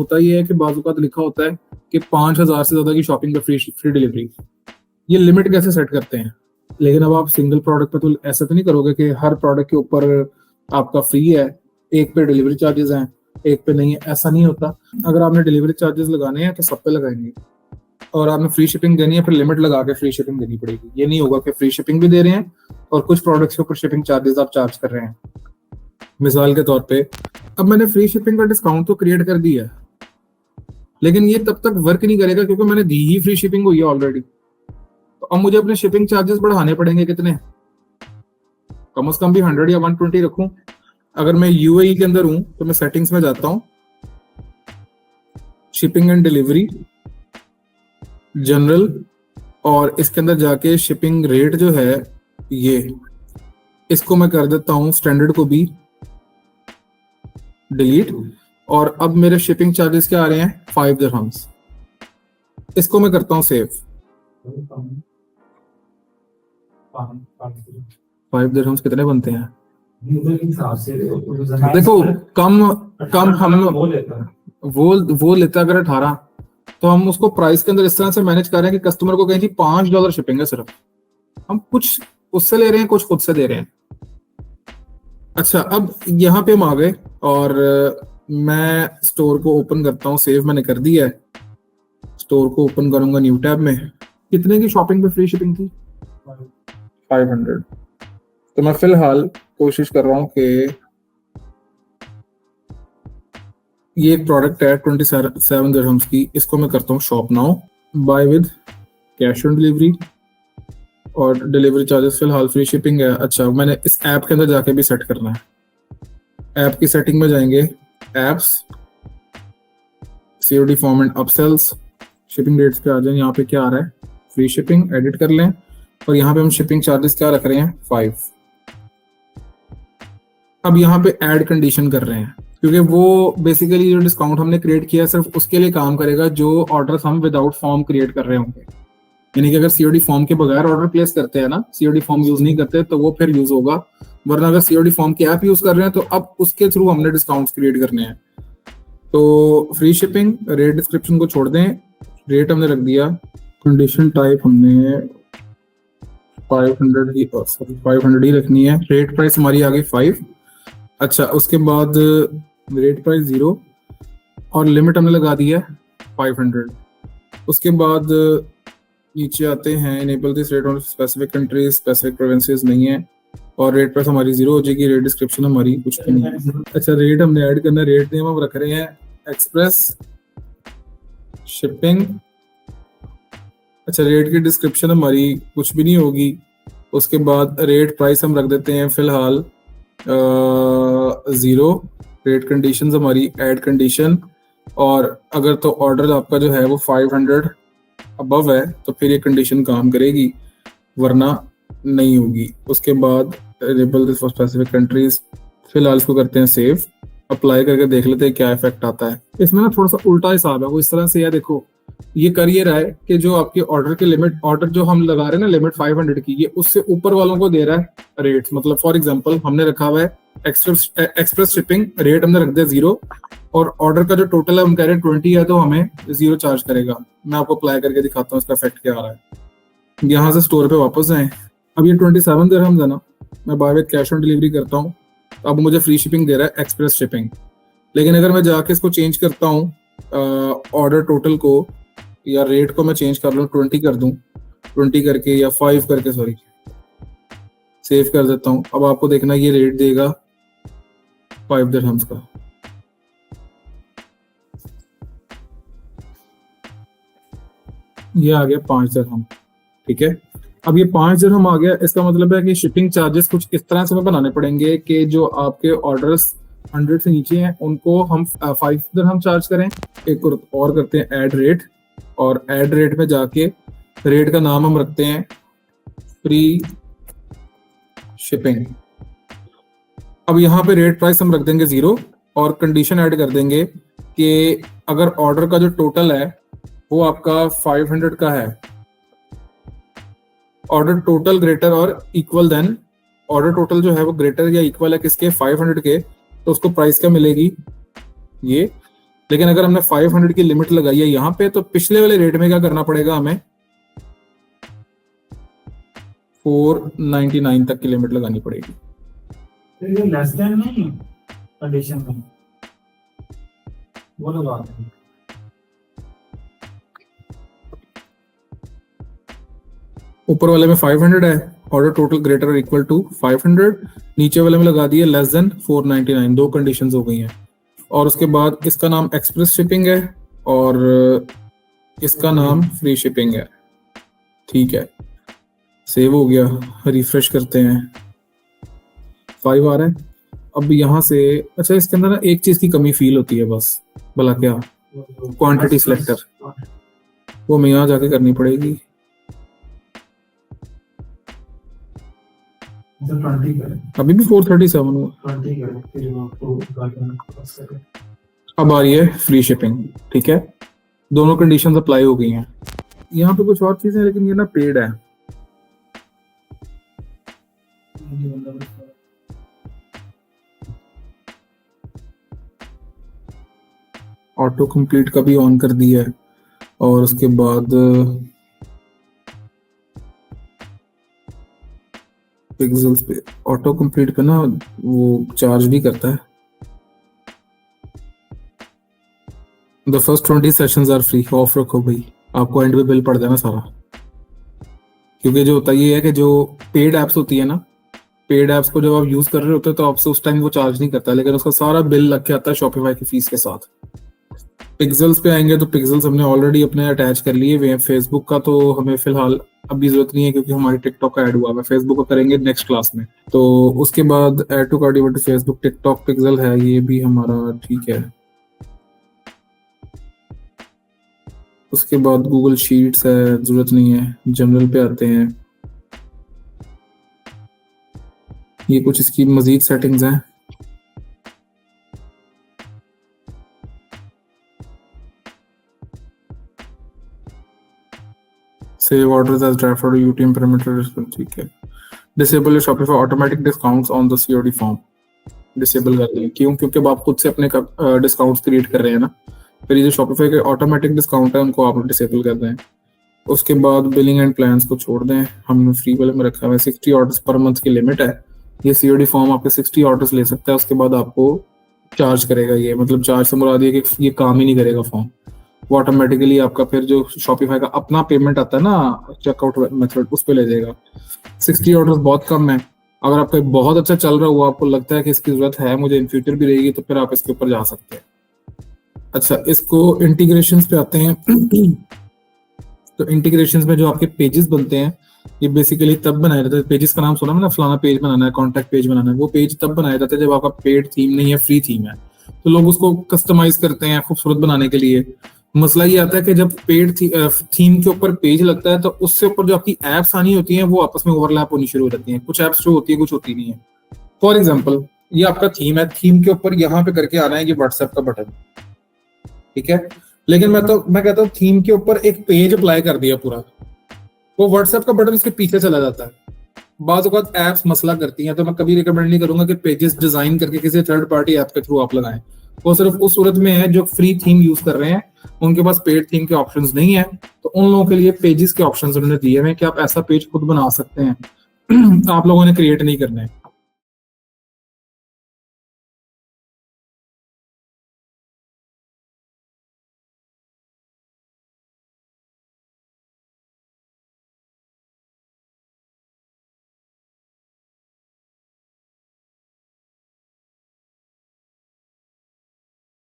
होता ये है कि बाज़ औक़ात लिखा होता है कि 5,000 से ज़्यादा की शॉपिंग पे फ्री डिलीवरी। ये लिमिट कैसे सेट करते हैं? लेकिन अब आप सिंगल प्रोडक्ट पे तो ऐसा तो नहीं करोगे कि हर प्रोडक्ट के ऊपर आपका फ्री है, एक पे डिलीवरी चार्जेस हैं, एक पे नहीं है, ऐसा नहीं होता। अगर आपने डिलीवरी चार्जेस लगाने हैं तो सब पे लगाएंगे, और आपने फ्री शिपिंग देनी है फिर लिमिट लगा के फ्री शिपिंग देनी पड़ेगी। ये नहीं होगा कि फ्री शिपिंग भी दे रहे हैं और कुछ प्रोडक्ट्स के ऊपर शिपिंग चार्जेस आप चार्ज कर रहे हैं। मिसाल के तौर पे अब मैंने फ्री शिपिंग का डिस्काउंट तो क्रिएट कर दिया है, लेकिन ये तब तक वर्क नहीं करेगा क्योंकि मैंने दी ही फ्री शिपिंग हुई है ऑलरेडी। तो अब मुझे अपने शिपिंग चार्जेस बढ़ाने पड़ेंगे। कितने? कम से कम भी 100 या 120 रखूं। अगर मैं यूएई के अंदर हूं तो मैं सेटिंग्स में जाता हूं, शिपिंग एंड डिलीवरी, जनरल, और इसके अंदर जाके शिपिंग रेट जो है ये, इसको मैं कर देता हूं स्टैंडर्ड को भी डिलीट। और अब मेरे शिपिंग चार्जेस क्या आ रहे हैं? 5 दिरहम्स। इसको मैं करता हूं सेव। 5 दिरहम्स कितने बनते हैं? देखो कम हम वो लेता अगर 18, तो हम उसको प्राइस के अंदर इस तरह से मैनेज कर रहे हैं कि कस्टमर को कहें जी $5 शिपिंग है सिर्फ, हम कुछ उससे ले रहे हैं, कुछ खुद से दे रहे हैं। अच्छा, अब यहाँ पे हम आ गए और मैं स्टोर को ओपन करता हूँ। सेव मैंने कर दिया है। स्टोर को ओपन करूंगा न्यू टैब में। कितने की शॉपिंग पे फ्री शिपिंग थी? 500। तो मैं फिलहाल कोशिश कर रहा हूँ कि ये एक प्रोडक्ट है 27 दिरहम्स की, इसको मैं करता हूँ shop now, buy with cash on delivery, और डिलीवरी चार्जेस फिलहाल फ्री शिपिंग है। अच्छा, मैंने इस ऐप के अंदर जाके भी सेट करना है। ऐप की सेटिंग में जाएंगे, apps, COD form and upsells, shipping rates पे आ जाए। यहाँ पे क्या आ रहा है? फ्री शिपिंग, एडिट कर लें, और यहाँ पे हम शिपिंग चार्जेस क्या रख रहे हैं? 5। अब यहाँ पे ऐड कंडीशन कर रहे हैं क्योंकि वो बेसिकली जो डिस्काउंट हमने क्रिएट किया है सिर्फ उसके लिए काम करेगा जो ऑर्डर्स हम विदाउट फॉर्म क्रिएट कर रहे होंगे। यानी कि अगर सीओडी फॉर्म के बगैर ऑर्डर प्लेस करते हैं ना, सीओडी फॉर्म यूज नहीं करते, तो वो फिर यूज होगा। वरना अगर सीओडी फॉर्म की ऐप यूज कर रहे हैं तो अब उसके थ्रू हमने डिस्काउंट्स क्रिएट करने हैं। तो फ्री शिपिंग, रेट डिस्क्रिप्शन को छोड़ दें, रेट हमने रख दिया, कंडीशन टाइप हमने 500 ही रखनी है। रेट प्राइस हमारी आ गई 5। अच्छा, उसके बाद रेट प्राइस 0 और लिमिट हमने लगा दी है 500। उसके बाद नीचे आते हैं, enable this rate on specific countries, specific provinces नहीं है, और रेट प्राइस हमारी 0 हो जाएगी। रेट डिस्क्रिप्शन हमारी कुछ भी नहीं है। अच्छा, रेट हमने ऐड करना है। रेट नेम हम रख रहे हैं एक्सप्रेस शिपिंग। अच्छा, रेट की डिस्क्रिप्शन हमारी कुछ भी नहीं होगी। उसके बाद रेट प्राइस हम रख देते हैं फिलहाल 0। रेट कंडीशंस हमारी ऐड कंडीशन, और अगर तो ऑर्डर आपका जो है वो 500 अबव है तो फिर ये कंडीशन काम करेगी, वरना नहीं होगी। उसके बाद enable this for specific countries, फिलहाल इसको करते हैं सेव। अप्लाई करके देख लेते हैं क्या इफेक्ट आता है। इसमें ना थोड़ा सा उल्टा हिसाब है। वो इस तरह से है, देखो ये कर ये रहा है कि जो आपके ऑर्डर की लिमिट, ऑर्डर जो हम लगा रहे हैं ना लिमिट 500 की, ये उससे ऊपर वालों को दे रहा है रेट। मतलब फॉर एग्जांपल हमने रखा हुआ है एक्सप्रेस शिपिंग, रेट हमने रख दिया 0, और ऑर्डर का जो टोटल है हम कह रहे हैं 20 है, तो हमें 0 चार्ज करेगा। मैं आपको अप्लाई करके दिखाता हूँ इसका इफेक्ट क्या आ रहा है। यहाँ से स्टोर पे वापस जाएं। अब ये 27 दिरहम्स है ना, मैं buy with cash on delivery करता हूँ, तो अब मुझे फ्री शिपिंग दे रहा है एक्सप्रेस शिपिंग। लेकिन अगर मैं जाके इसको चेंज करता हूँ, ऑर्डर टोटल को या रेट को मैं चेंज कर लूँ, 20 कर दूँ, 20 करके या 5 करके, सॉरी, सेव कर देता हूँ। अब आपको देखना ये रेट देगा 5 दिरहम्स का। ये आ गया 5 दिरहम। ठीक है, अब ये 5 दिरहम आ गया। इसका मतलब है कि शिपिंग चार्जेस कुछ इस तरह से हमें बनाने पड़ेंगे कि जो आपके ऑर्डर्स 100 से नीचे हैं उनको हम 5 दिरहम चार्ज करें। एक और करते हैं ऐड रेट, और ऐड रेट में जाके रेट का नाम हम रखते हैं फ्री शिपिंग। अब यहाँ पे रेट प्राइस हम रख देंगे 0, और कंडीशन ऐड कर देंगे कि अगर ऑर्डर का जो टोटल है वो आपका 500 का है, ऑर्डर टोटल ग्रेटर और इक्वल देन, ऑर्डर टोटल जो है वो ग्रेटर या इक्वल है किसके? 500 के, तो उसको प्राइस क्या मिलेगी? ये। लेकिन अगर हमने 500 की लिमिट लगाई है यहाँ पे, तो पिछले वाले रेट में क्या करना पड़ेगा हमें, 499 तक की लिमिट लगानी पड़ेगी। तो ये लेस देन नहीं है कंडीशन में, वो लगा देंगे। ऊपर वाले में 500 है, ऑर्डर टोटल ग्रेटर और इक्वल टू 500, नीचे वाले में लगा दिए लेस देन 499, दो कंडीशंस हो गई हैं। और उसके बाद इसका नाम एक्सप्रेस शिपिंग है और इसका नाम फ्री शिपिंग है। ठीक है, सेव हो गया, रिफ्रेश करते हैं, 5 आ रहा है। अब यहाँ से, अच्छा इसके अंदर ना एक चीज की कमी फील होती है बस, भला क्या, क्वांटिटी सिलेक्टर, वो मैं यहाँ जाके करनी पड़ेगी। तो 20 करें, अभी भी 437 हुआ। 20 करें, फिर आपको गाइडलाइन क्रॉस करें। अब आ रही है फ्री शिपिंग। ठीक है, दोनों कंडीशंस अप्लाई हो गई हैं। यहाँ पे कुछ और चीजें, लेकिन ये ना पेड है। ऑटो कंप्लीट का भी ऑन कर दिया है और उसके बाद पिक्सेल्स पे ऑटो कंप्लीट पे ना वो चार्ज भी करता है। The first 20 sessions are free, off रखो भाई, आपको एंड पे बिल पड़ जाना सारा। क्योंकि जो होता ये है कि जो पेड एप्स होती है ना, पेड एप्स को जब आप यूज कर रहे होते हैं तो आपसे उस टाइम वो चार्ज नहीं करता, लेकिन उसका सारा बिल लग के आता है शॉपिफाई की फीस के साथ। पिक्सेल्स पे आएंगे तो पिक्सेल्स हमने ऑलरेडी अपने अटैच कर लिए हुए हैं। फेसबुक का तो हमें फिलहाल अभी जरूरत नहीं है क्योंकि हमारी टिकटॉक का ऐड हुआ है, फेसबुक को करेंगे नेक्स्ट क्लास में। तो उसके बाद add to cart event Facebook TikTok pixel है, ये भी हमारा ठीक है। उसके बाद गूगल शीट्स है, जरूरत नहीं है। जनरल पे आते हैं, ये कुछ इसकी मजीद सेटिंग्स हैं। सेव ऑर्डर्स एज ड्राफ्ट और यूटीएम पैरामीटर, ठीक है। Disable your Shopify automatic discounts on the COD form, disable कर दें। क्यों? क्योंकि अब आप खुद से अपने डिस्काउंट्स क्रिएट कर रहे हैं ना, फिर ये जो शॉपिफाई के ऑटोमेटिक डिस्काउंट है उनको आप डिसेबल कर दें। उसके बाद बिलिंग एंड प्लान्स को छोड़ दें, हमने फ्री वाले में रखा हुआ है। 60 ऑर्डर्स पर मंथ की लिमिट है। ये सीओडी फॉर्म आपके 60 ऑर्डर्स ले सकता है, उसके बाद आपको चार्ज करेगा। ये मतलब चार्ज से मुराद ये कि ये काम ही नहीं करेगा फॉर्म, वो ऑटोमेटिकली आपका फिर जो शॉपिफाई का अपना पेमेंट आता है ना चेकआउट मेथड, उस पर ले जाएगा। 60 ऑर्डर्स बहुत कम है। अगर आपका बहुत अच्छा चल रहा हुआ, आपको लगता है कि इसकी जरूरत है मुझे, इन फ्यूचर भी रहेगी, तो फिर आप इसके ऊपर जा सकते हैं। अच्छा, इसको इंटीग्रेशंस पे आते हैं। तो इंटीग्रेशंस में जो आपके पेजेस बनते हैं, ये बेसिकली तब बनाए जाते हैं, पेजेस का नाम सुना मैंने, फलाना पेज बनाना है, कॉन्टैक्ट पेज बनाना है, वो पेज तब बनाया जाता है जब आपका पेड थीम नहीं है, फ्री थीम है। तो लोग उसको कस्टमाइज करते हैं खूबसूरत बनाने के लिए। मसला ये आता है कि जब पेड थीम के ऊपर पेज लगता है तो उससे ऊपर जो आपकी एप्स आनी होती हैं वो आपस में ओवरलैप होनी शुरू हो जाती हैं। कुछ एप्स जो होती है, कुछ होती नहीं है। फॉर एग्जाम्पल, ये आपका थीम है, थीम के ऊपर यहाँ पे करके आना है ये व्हाट्सएप का बटन, ठीक है। लेकिन मैं कहता हूँ थीम के ऊपर एक पेज अप्लाई कर दिया पूरा, वो व्हाट्सएप का बटन उसके पीछे चला जाता है। बाज़ औक़ात एप्स मसला करती हैं, तो मैं कभी रिकमेंड नहीं करूंगा कि पेजेस डिजाइन करके किसी थर्ड पार्टी ऐप के थ्रू आप लगाएं। वो सिर्फ उस सूरत में है जो फ्री थीम यूज कर रहे हैं, उनके पास पेड थीम के ऑप्शंस नहीं है, तो उन लोगों के लिए पेजेस के ऑप्शंस उन्होंने दिए हैं कि आप ऐसा पेज खुद बना सकते हैं। आप लोगों ने क्रिएट नहीं करना है।